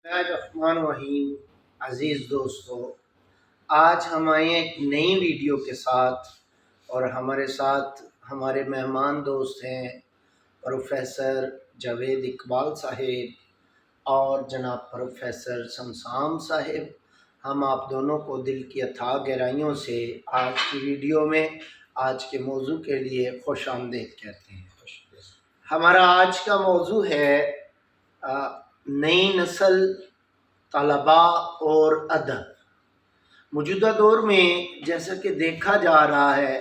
الرحمن الرحیم۔ عزیز دوستو، آج ہم آئے ہیں ایک نئی ویڈیو کے ساتھ، اور ہمارے ساتھ ہمارے مہمان دوست ہیں پروفیسر جاوید اقبال صاحب اور جناب پروفیسر شمسام صاحب۔ ہم آپ دونوں کو دل کی اتھاہ گہرائیوں سے آج کی ویڈیو میں آج کے موضوع کے لیے خوش آمدید کہتے ہیں۔ ہمارا آج کا موضوع ہے نئی نسل، طلباء اور ادب۔ موجودہ دور میں جیسا کہ دیکھا جا رہا ہے،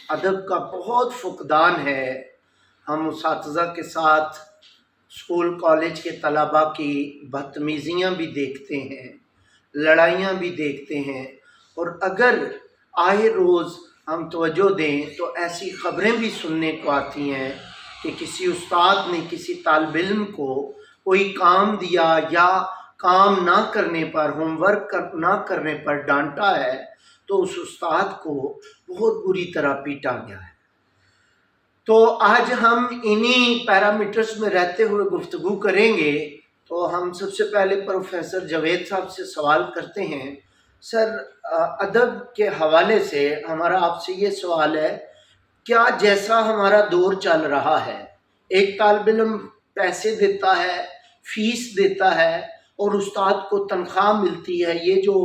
ادب کا بہت فقدان ہے۔ ہم اساتذہ کے ساتھ اسکول کالج کے طلباء کی بدتمیزیاں بھی دیکھتے ہیں، لڑائیاں بھی دیکھتے ہیں، اور اگر آئے روز ہم توجہ دیں تو ایسی خبریں بھی سننے کو آتی ہیں کہ کسی استاد نے کسی طالب علم کو کوئی کام دیا یا کام نہ کرنے پر، ہوم ورک نہ کرنے پر ڈانٹا ہے تو اس استاد کو بہت بری طرح پیٹا گیا ہے۔ تو آج ہم انہی پیرامیٹرز میں رہتے ہوئے گفتگو کریں گے۔ تو ہم سب سے پہلے پروفیسر جاوید صاحب سے سوال کرتے ہیں۔ سر، ادب کے حوالے سے ہمارا آپ سے یہ سوال ہے، کیا جیسا ہمارا دور چل رہا ہے، ایک طالب علم پیسے دیتا ہے، فیس دیتا ہے اور استاد کو تنخواہ ملتی ہے، یہ جو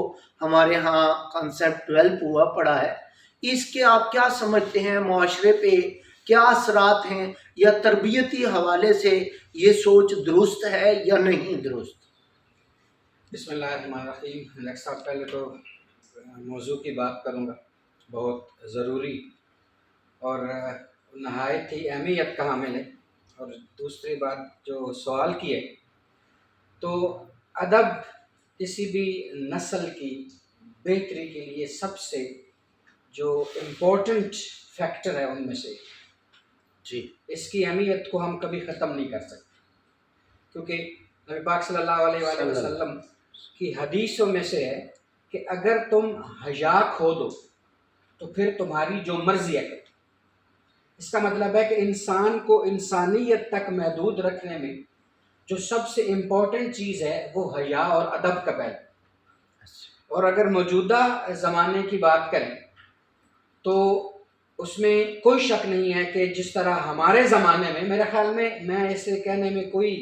ہمارے ہاں کنسیپٹ ڈیولپ ہوا پڑا ہے، اس کے آپ کیا سمجھتے ہیں؟ معاشرے پہ کیا اثرات ہیں، یا تربیتی حوالے سے یہ سوچ درست ہے یا نہیں درست؟ بسم اللہ الرحمن الرحیم۔ ڈاکٹر صاحب، پہلے تو موضوع کی بات کروں گا، بہت ضروری اور نہایت ہی اہمیت کا حامل ہے۔ اور دوسری بات جو سوال کی ہے، تو ادب کسی بھی نسل کی بہتری کے لیے سب سے جو امپورٹنٹ فیکٹر ہے ان میں سے، جی، اس کی اہمیت کو ہم کبھی ختم نہیں کر سکتے، کیونکہ نبی پاک صلی اللہ علیہ وآلہ وسلم کی حدیثوں میں سے ہے کہ اگر تم حیا کھو دو تو پھر تمہاری جو مرضی ہے۔ اس کا مطلب ہے کہ انسان کو انسانیت تک محدود رکھنے میں جو سب سے امپورٹنٹ چیز ہے وہ حیا اور ادب کا پہلو۔ اور اگر موجودہ زمانے کی بات کریں تو اس میں کوئی شک نہیں ہے کہ جس طرح ہمارے زمانے میں، میرے خیال میں اسے کہنے میں کوئی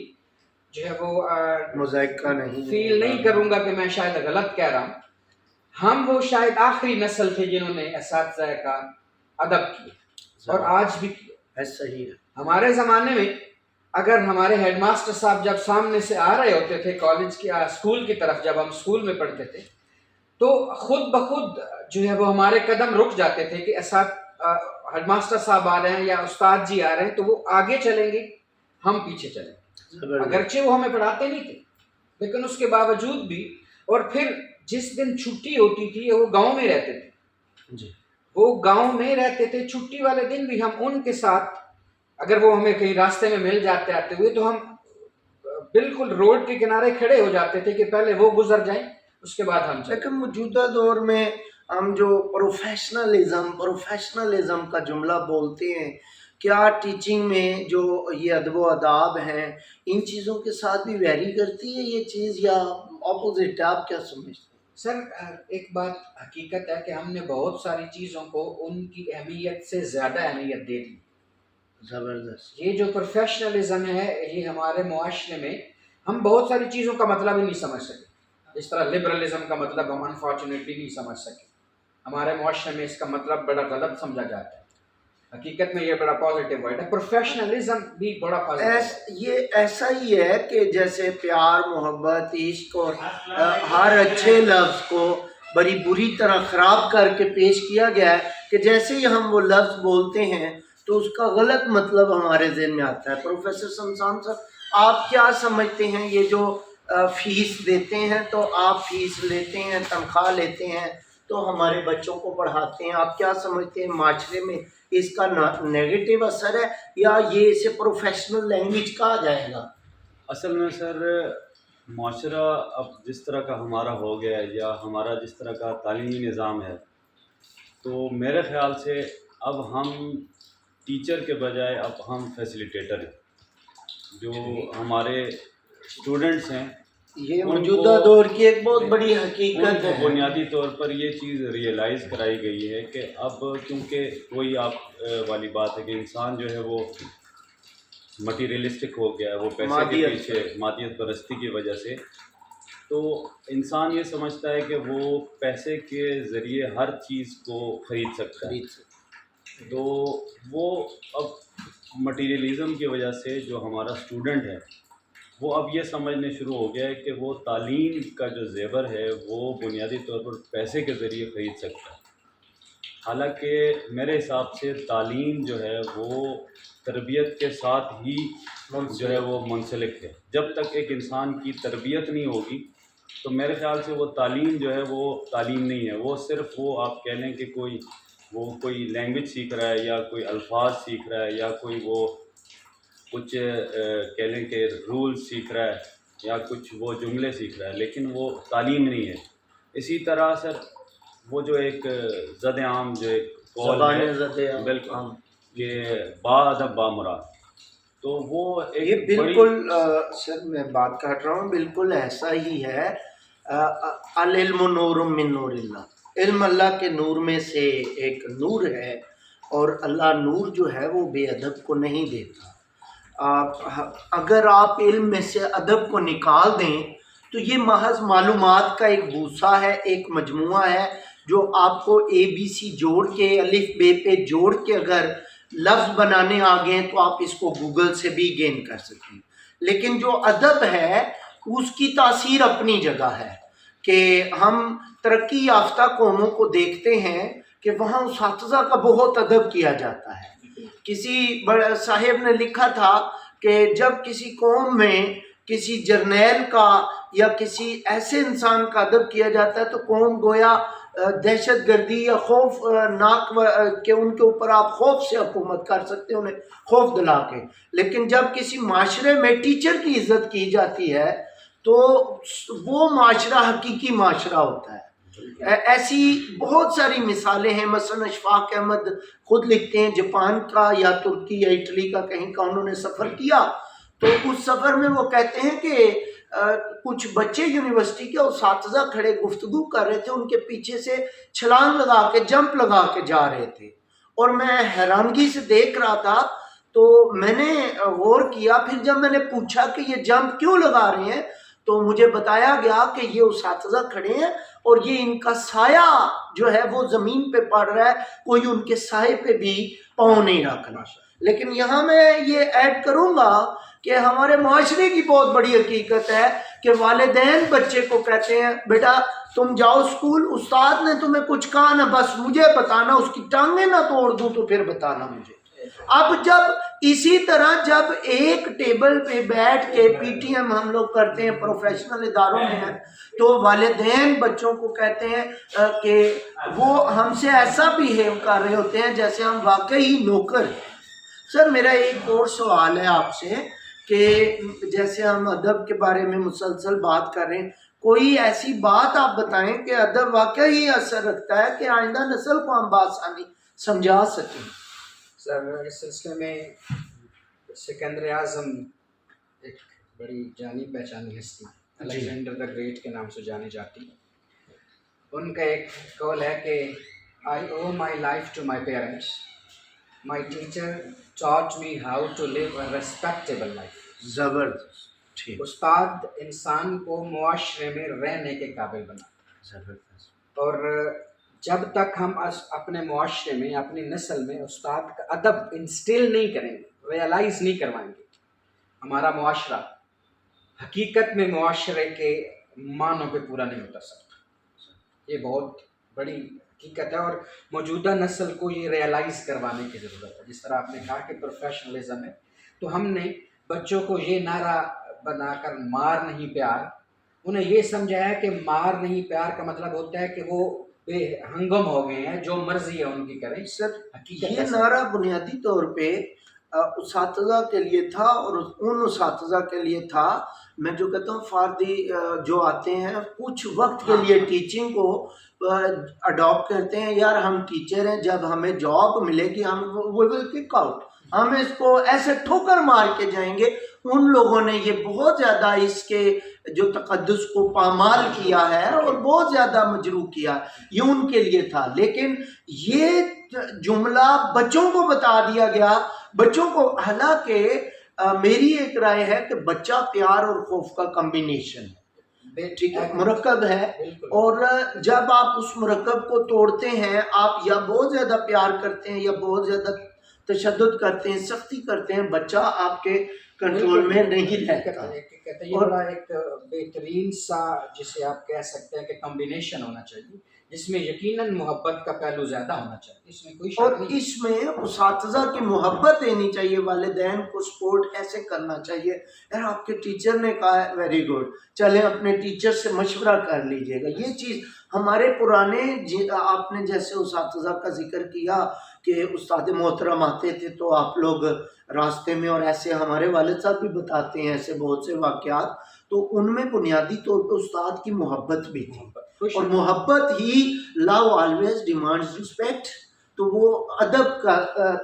جو ہے وہ مذائقہ نہیں، فیل نہیں کروں گا کہ میں شاید غلط کہہ رہا ہوں، ہم وہ شاید آخری نسل تھے جنہوں نے اساتذہ کا ادب کیا، اور آج بھی صحیح ہے۔ ہمارے زمانے میں اگر ہمارے ہیڈ ماسٹر صاحب جب سامنے سے آ رہے ہوتے تھے کالج کی اسکول کی طرف، جب ہم اسکول میں پڑھتے تھے، تو خود بخود جو ہے وہ ہمارے قدم رک جاتے تھے کہ ہیڈ ماسٹر صاحب آ رہے ہیں یا استاد جی آ رہے ہیں، تو وہ آگے چلیں گے، ہم پیچھے چلیں گے۔ اگرچہ وہ ہمیں پڑھاتے نہیں تھے، لیکن اس کے باوجود بھی، اور پھر جس دن چھٹی ہوتی تھی وہ گاؤں میں رہتے تھے، جی، وہ گاؤں میں رہتے تھے، چھٹی والے دن بھی ہم ان کے ساتھ، اگر وہ ہمیں کہیں راستے میں مل جاتے آتے ہوئے، تو ہم بالکل روڈ کے کنارے کھڑے ہو جاتے تھے کہ پہلے وہ گزر جائیں، اس کے بعد ہم چلیں۔ لیکن موجودہ دور میں ہم جو پروفیشنلزم کا جملہ بولتے ہیں، کیا ٹیچنگ میں جو یہ ادب و آداب ہیں، ان چیزوں کے ساتھ بھی ویری کرتی ہے یہ چیز، یا اپوزٹ ہے؟ آپ کیا سمجھتے ہیں؟ سر، ایک بات حقیقت ہے کہ ہم نے بہت ساری چیزوں کو ان کی اہمیت سے زیادہ اہمیت دے دی۔ زبردست۔ یہ جو پروفیشنلزم ہے، یہ ہمارے معاشرے میں ہم بہت ساری چیزوں کا مطلب ہی نہیں سمجھ سکے۔ اس طرح لبرلزم کا مطلب ہم انفارچونیٹلی نہیں سمجھ سکے۔ ہمارے معاشرے میں اس کا مطلب بڑا غلط سمجھا جاتا ہے، حقیقت میں یہ بڑا پازیٹیو ورڈ ہے۔ پروفیشنلزم بھی بڑا پازیٹیو، یہ ایسا ہی ہے کہ جیسے پیار، محبت، عشق اور ہر اچھے لفظ کو بڑی بری طرح خراب کر کے پیش کیا گیا ہے کہ جیسے ہی ہم وہ لفظ بولتے ہیں تو اس کا غلط مطلب ہمارے ذہن میں آتا ہے۔ پروفیسر شمسام صاحب، آپ کیا سمجھتے ہیں؟ یہ جو فیس دیتے ہیں، تو آپ فیس لیتے ہیں، تنخواہ لیتے ہیں تو ہمارے بچوں کو پڑھاتے ہیں، آپ کیا سمجھتے ہیں معاشرے میں اس کا نیگیٹو اثر ہے، یا یہ اسے پروفیشنل لینگویج کہا جائے گا؟ اصل میں سر، معاشرہ اب جس طرح کا ہمارا ہو گیا ہے، یا ہمارا جس طرح کا تعلیمی نظام ہے، تو میرے خیال سے اب ہم ٹیچر کے بجائے اب ہم فیسیلیٹیٹر ہیں۔ جو ہمارے اسٹوڈنٹس ہیں یہ موجودہ دور کی ایک بہت بڑی حقیقت ہے. بنیادی طور پر یہ چیز ریئلائز کرائی گئی ہے کہ اب کیونکہ وہی آپ والی بات ہے کہ انسان جو ہے وہ مٹیریلسٹک ہو گیا ہے، وہ پیسے کے پیچھے مادیت پرستی کی وجہ سے، تو انسان یہ سمجھتا ہے کہ وہ پیسے کے ذریعے ہر چیز کو خرید سکتا ہے. تو وہ اب مٹیریلزم کی وجہ سے جو ہمارا اسٹوڈنٹ ہے وہ اب یہ سمجھنے شروع ہو گیا ہے کہ وہ تعلیم کا جو زیور ہے وہ بنیادی طور پر پیسے کے ذریعے خرید سکتا ہے. حالانکہ میرے حساب سے تعلیم جو ہے وہ تربیت کے ساتھ ہی جو ہے وہ منسلک ہے. جب تک ایک انسان کی تربیت نہیں ہوگی تو میرے خیال سے وہ تعلیم جو ہے وہ تعلیم نہیں ہے، وہ صرف وہ آپ کہہ لیں کہ کوئی لینگویج سیکھ رہا ہے یا کوئی الفاظ سیکھ رہا ہے یا کوئی وہ کچھ کہہ لیں کہ رول سیکھ رہا ہے یا کچھ وہ جملے سیکھ رہا ہے، لیکن وہ تعلیم نہیں ہے. اسی طرح سر وہ جو ایک زد عام جو ایک قول ہے بالکل کہ با ادب با مراد، تو وہ یہ بالکل سر میں بات کر رہا ہوں، بالکل ایسا ہی ہے. العلم نور من نور اللہ، علم اللہ کے نور میں سے ایک نور ہے، اور اللہ نور جو ہے وہ بے ادب کو نہیں دیتا. اگر آپ علم میں سے ادب کو نکال دیں تو یہ محض معلومات کا ایک بوسہ ہے، ایک مجموعہ ہے جو آپ کو اے بی سی جوڑ کے الف بے پہ جوڑ کے اگر لفظ بنانے آ گئے تو آپ اس کو گوگل سے بھی گین کر سکیں. لیکن جو ادب ہے اس کی تاثیر اپنی جگہ ہے کہ ہم ترقی یافتہ قوموں کو دیکھتے ہیں کہ وہاں اساتذہ کا بہت ادب کیا جاتا ہے. کسی بڑے صاحب نے لکھا تھا کہ جب کسی قوم میں کسی جرنیل کا یا کسی ایسے انسان کا ادب کیا جاتا ہے تو قوم گویا دہشت گردی یا خوف ناک کہ ان کے اوپر آپ خوف سے حکومت کر سکتے ہیں، انہیں خوف دلا کے. لیکن جب کسی معاشرے میں ٹیچر کی عزت کی جاتی ہے تو وہ معاشرہ حقیقی معاشرہ ہوتا ہے. ایسی بہت ساری مثالیں ہیں. مثلا اشفاق احمد خود لکھتے ہیں جاپان کا یا ترکی یا اٹلی کا کہیں کا انہوں نے سفر کیا، تو اس سفر میں وہ کہتے ہیں کہ کچھ بچے یونیورسٹی کے اساتذہ کھڑے گفتگو کر رہے تھے، ان کے پیچھے سے چھلانگ لگا کے جمپ لگا کے جا رہے تھے، اور میں حیرانگی سے دیکھ رہا تھا. تو میں نے غور کیا، پھر جب میں نے پوچھا کہ یہ جمپ کیوں لگا رہے ہیں تو مجھے بتایا گیا کہ یہ اساتذہ کھڑے ہیں اور یہ ان کا سایہ جو ہے وہ زمین پہ پڑ رہا ہے، کوئی ان کے سائے پہ بھی پاؤں نہیں رکھنا. لیکن یہاں میں یہ ایڈ کروں گا کہ ہمارے معاشرے کی بہت بڑی حقیقت ہے کہ والدین بچے کو کہتے ہیں بیٹا تم جاؤ اسکول، استاد نے تمہیں کچھ کہا نا بس مجھے بتانا، اس کی ٹانگیں نہ توڑ دوں تو پھر بتانا مجھے. اب جب اسی طرح جب ایک ٹیبل پہ بیٹھ کے پی ٹی ایم ہم لوگ کرتے ہیں پروفیشنل اداروں میں ہیں تو والدین بچوں کو کہتے ہیں کہ وہ ہم سے ایسا بیہیو کر رہے ہوتے ہیں جیسے ہم واقعی نوکر ہیں. سر میرا ایک اور سوال ہے آپ سے کہ جیسے ہم ادب کے بارے میں مسلسل بات کر رہے ہیں، کوئی ایسی بات آپ بتائیں کہ ادب واقعی اثر رکھتا ہے کہ آئندہ نسل کو ہم بآسانی سمجھا سکیں. سر اس سلسلے میں سکندر اعظم ایک بڑی جانی پہچانی ہستی الیگزینڈر دا گریٹ کے نام سے جانی جاتی. ان کا ایک قول ہے کہ I owe my life to my parents, my teacher taught me how to live a respectable life. زبردست. استاد انسان کو معاشرے میں رہنے کے قابل بنا. زبردست. اور جب تک ہم اپنے معاشرے میں اپنی نسل میں استاد کا ادب انسٹل نہیں کریں گے، ریئلائز نہیں کروائیں گے، ہمارا معاشرہ حقیقت میں معاشرے کے معنوں پہ پورا نہیں اتر سکتا. یہ بہت بڑی حقیقت ہے اور موجودہ نسل کو یہ ریئلائز کروانے کی ضرورت ہے. جس طرح آپ نے کہا کہ پروفیشنلزم ہے، تو ہم نے بچوں کو یہ نعرہ بنا کر مار نہیں پیار، انہیں یہ سمجھایا کہ مار نہیں پیار کا مطلب ہوتا ہے کہ وہ بے ہنگم ہو گئے ہیں، جو مرضی ہے ان کی کریں. سر یہ نعرہ بنیادی طور پہ اساتذہ کے لیے تھا اور ان اساتذہ کے لیے تھا، میں جو کہتا ہوں فاردی جو آتے ہیں کچھ وقت کے لیے ٹیچنگ کو اڈاپٹ کرتے ہیں، یار ہم ٹیچر ہیں، جب ہمیں جاب ملے گی ہم we will kick out، ہم اس کو ایسے ٹھوکر مار کے جائیں گے. ان لوگوں نے یہ بہت زیادہ اس کے جو تقدس کو پامال کیا ہے اور بہت زیادہ مجروح کیا، یہ ان کے لیے تھا. لیکن یہ جملہ بچوں کو بتا دیا گیا، بچوں کو. حالانکہ میری ایک رائے ہے کہ بچہ پیار اور خوف کا کمبینیشن ہے، ٹھیک ہے، مرکب ہے. اور جب آپ اس مرکب کو توڑتے ہیں، آپ یا بہت زیادہ پیار کرتے ہیں یا بہت زیادہ تشدد کرتے ہیں، سختی کرتے ہیں، بچہ آپ کے کنٹرول میں نہیں رہتا. یہ بڑا ایک بہترین سا جسے آپ کہہ سکتے ہیں کہ کمبینیشن ہونا چاہیے، جس میں یقیناً محبت کا پہلو زیادہ ہونا چاہیے، اس میں کوئی اور شک نہیں. اس میں اساتذہ کی محبت دینی چاہیے، والدین کو سپورٹ ایسے کرنا چاہیے. یار آپ کے ٹیچر نے کہا ہے، ویری گڈ، چلیں اپنے ٹیچر سے مشورہ کر لیجئے گا. یہ چیز ہمارے پرانے آپ نے جیسے اساتذہ کا ذکر کیا کہ استاد محترم آتے تھے تو آپ لوگ راستے میں، اور ایسے ہمارے والد صاحب بھی بتاتے ہیں ایسے بہت سے واقعات، تو ان میں بنیادی طور پہ استاد کی محبت بھی تھی. اور محبت ہی لو آلویز ڈیمانڈز رسپیکٹ، تو وہ ادب کا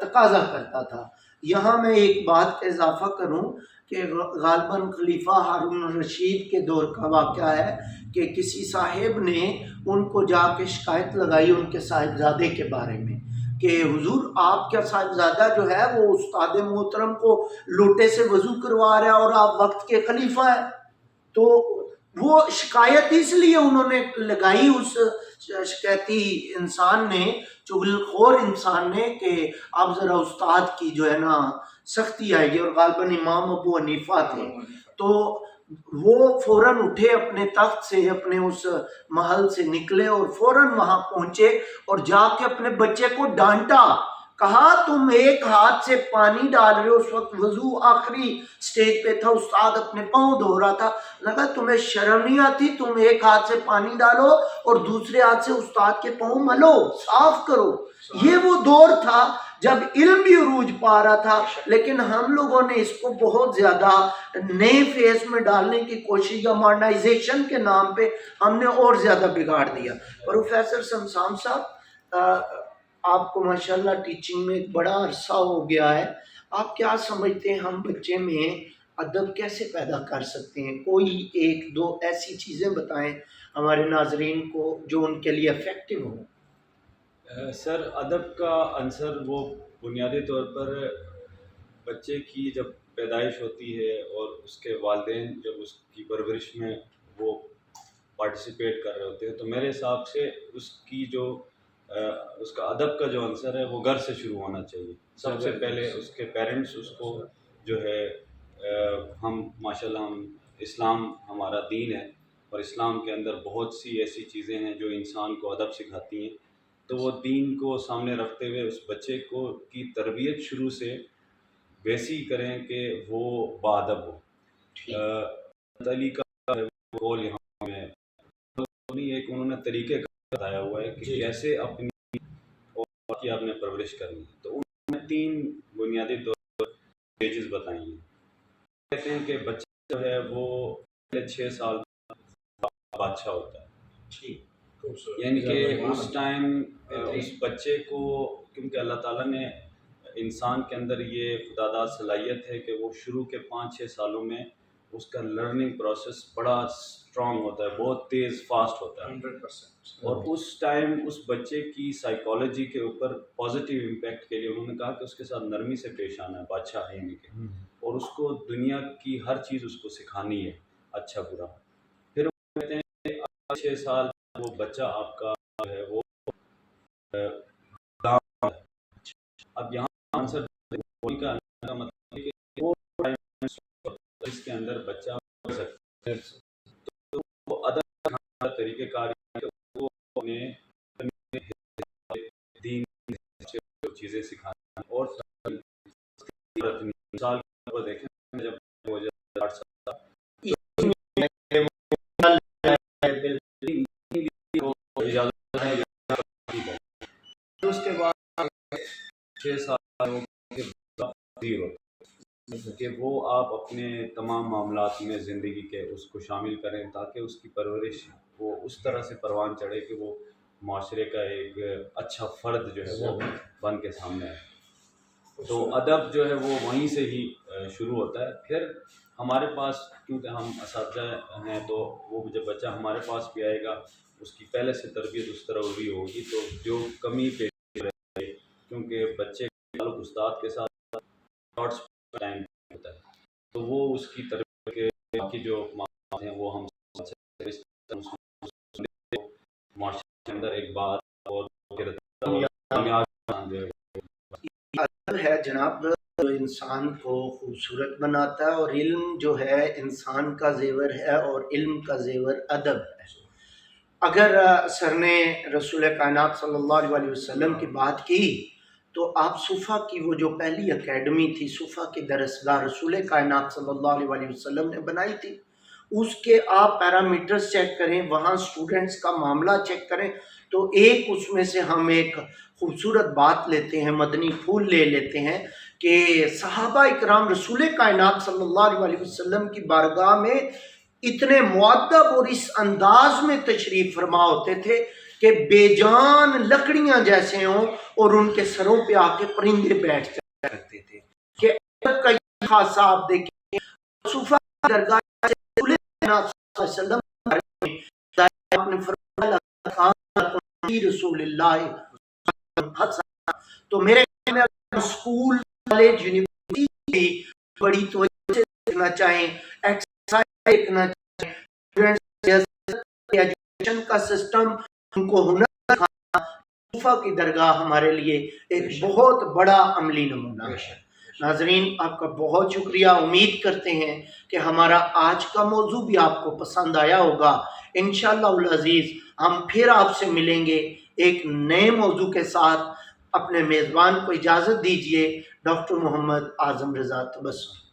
تقاضا کرتا تھا. یہاں میں ایک بات کا اضافہ کروں کہ غالباً خلیفہ ہارون الرشید کے دور کا واقعہ ہے کہ کسی صاحب نے ان کو جا کے شکایت لگائی ان کے صاحبزادے کے بارے میں کہ حضور آپ کا صاحبزادہ جو ہے وہ استاد محترم کو لوٹے سے وضو کروا رہا ہے اور آپ وقت کے خلیفہ ہیں. تو وہ شکایت اس لیے انہوں نے لگائی اس شکایتی انسان نے، چغلخور انسان نے، کہ اب ذرا استاد کی جو ہے نا سختی آئے گی. اور غالباً امام ابو حنیفہ تھے. تو وہ فوراً اٹھے اپنے تخت سے، اپنے اس محل سے نکلے اور فوراً وہاں پہنچے اور جا کے اپنے بچے کو ڈانٹا. کہا تم ایک ہاتھ سے پانی ڈال رہے ہو، اس وقت وضو آخری سٹیج پہ تھا، استاد اپنے پاؤں دھو رہا تھا. لگا تمہیں شرم نہیں آتی؟ تم ایک ہاتھ سے پانی ڈالو اور دوسرے ہاتھ سے استاد کے پاؤں ملو، صاف کرو. یہ وہ دور تھا جب علم بھی عروج پا رہا تھا، لیکن ہم لوگوں نے اس کو بہت زیادہ نئے فیز میں ڈالنے کی کوشش یا ماڈرنائزیشن کے نام پہ ہم نے اور زیادہ بگاڑ دیا. پروفیسر سمسام صاحب، آپ کو ماشاءاللہ ٹیچنگ میں ایک بڑا عرصہ ہو گیا ہے، آپ کیا سمجھتے ہیں ہم بچے میں ادب کیسے پیدا کر سکتے ہیں؟ کوئی ایک دو ایسی چیزیں بتائیں ہمارے ناظرین کو جو ان کے لیے افیکٹو ہوں. سر ادب کا عنصر وہ بنیادی طور پر بچے کی جب پیدائش ہوتی ہے اور اس کے والدین جب اس کی پرورش میں وہ پارٹیسپیٹ کر رہے ہوتے ہیں، تو میرے حساب سے اس کی جو اس کا ادب کا جو عنصر ہے وہ گھر سے شروع ہونا چاہیے. سب سے پہلے اس کے پیرنٹس اس کو جو ہے ہم ماشاءاللہ ہم اسلام ہمارا دین ہے اور اسلام کے اندر بہت سی ایسی چیزیں ہیں جو انسان کو ادب سکھاتی ہیں. تو وہ دین کو سامنے رکھتے ہوئے اس بچے کو کی تربیت شروع سے ویسی کریں کہ وہ باادب ہو. علی کا رول یہاں میں ایک انہوں نے طریقے کا بتایا ہوا ہے کہ کیسے اپنی اور کی آپ نے پرورش کرنی ہے. تو انہوں نے 3 بنیادی طور پر اسٹیجز بتائی ہیں. کہتے ہیں کہ بچہ جو ہے وہ 6 سال بادشاہ ہوتا ہے، یعنی کہ اس ٹائم اس بچے کو، کیونکہ اللہ تعالیٰ نے انسان کے اندر یہ خداداد صلاحیت ہے کہ وہ شروع کے 5-6 سالوں میں اس کا لرننگ پروسیس بڑا اسٹرانگ ہوتا ہے، بہت تیز فاسٹ ہوتا ہے 100%. اور اس ٹائم اس بچے کی سائیکالوجی کے اوپر پازیٹیو امپیکٹ کے لیے انہوں نے کہا کہ اس کے ساتھ نرمی سے پیش آنا ہے بادشاہ ہونے کے، اور اس کو دنیا کی ہر چیز اس کو سکھانی ہے، اچھا برا. پھر وہ کہتے ہیں کہ 6 سال وہ بچہ آپ کا جو ہے وہ اب یہاں آنسر کا مطلب ہے کہ وہ اس کے اندر بچہ ہو سکتا ہے. تو وہ ادب کا طریقہ کار وہ اپنے دین چیزیں سکھانا. اور مثال کو دیکھیں جب وہ 8 سال اس کے بعد 6 سال کہ وہ آپ اپنے تمام معاملات میں زندگی کے اس کو شامل کریں تاکہ اس کی پرورش وہ اس طرح سے پروان چڑھے کہ وہ معاشرے کا ایک اچھا فرد جو ہے وہ بن کے سامنے آئے. تو ادب جو ہے وہ وہیں سے ہی شروع ہوتا ہے. پھر ہمارے پاس کیونکہ ہم اساتذہ ہیں تو وہ جب بچہ ہمارے پاس بھی آئے گا اس کی پہلے سے تربیت اس طرح ہوئی ہوگی تو جو کمی پیش رہے گی کیونکہ بچے کا تعلق استاد کے ساتھ شارٹس ٹائم ہوتا ہے تو وہ اس کی تربیت کے باقی جو معاملات ہیں وہ ہم معاشرے کے اندر ایک بات اور ہے جناب جو انسان کو خوبصورت بناتا ہے، اور علم جو ہے انسان کا زیور ہے، اور علم کا زیور ادب ہے۔ اگر سر نے رسول کائنات صلی اللہ علیہ وسلم کی بات کی تو آپ صفا کی وہ جو پہلی اکیڈمی تھی، صفا کی درسگاہ رسول کائنات صلی اللہ علیہ وسلم نے بنائی تھی، اس کے آپ پیرامیٹرز چیک کریں، وہاں سٹوڈنٹس کا معاملہ چیک کریں تو ایک اس میں سے ہم ایک خوبصورت بات لیتے ہیں، مدنی پھول لے لیتے ہیں کہ صحابہ اکرام رسول کائنات صلی اللہ علیہ وسلم کی بارگاہ میں اتنے مؤدب اور اس انداز میں تشریف فرما ہوتے تھے کہ بے جان لکڑیاں جیسے ہوں اور ان کے سروں پہ آ کے پرندے بیٹھ جایا کرتے تھے کہ ادب کا یہ خاصہ آپ دیکھیں صفا کی درگاہ سے رسول کائنات صلی اللہ علیہ وسلم آپ نے فرمایا رسول اللہ تو میرے خیال میں اگر اسکول کالج یونیورسٹی کی بڑی توجہ سے دیکھنا چاہیں، ایکسرسائز دیکھنا چاہیں، ایجوکیشن کا سسٹم ان کو ہنر دکھانا، صوفہ کی درگاہ ہمارے لیے ایک بہت بڑا عملی نمونہ ہے۔ ناظرین آپ کا بہت شکریہ، امید کرتے ہیں کہ ہمارا آج کا موضوع بھی آپ کو پسند آیا ہوگا۔ انشاءاللہ العزیز ہم پھر آپ سے ملیں گے ایک نئے موضوع کے ساتھ۔ اپنے میزبان کو اجازت دیجیے، ڈاکٹر محمد اعظم رضا تبسم۔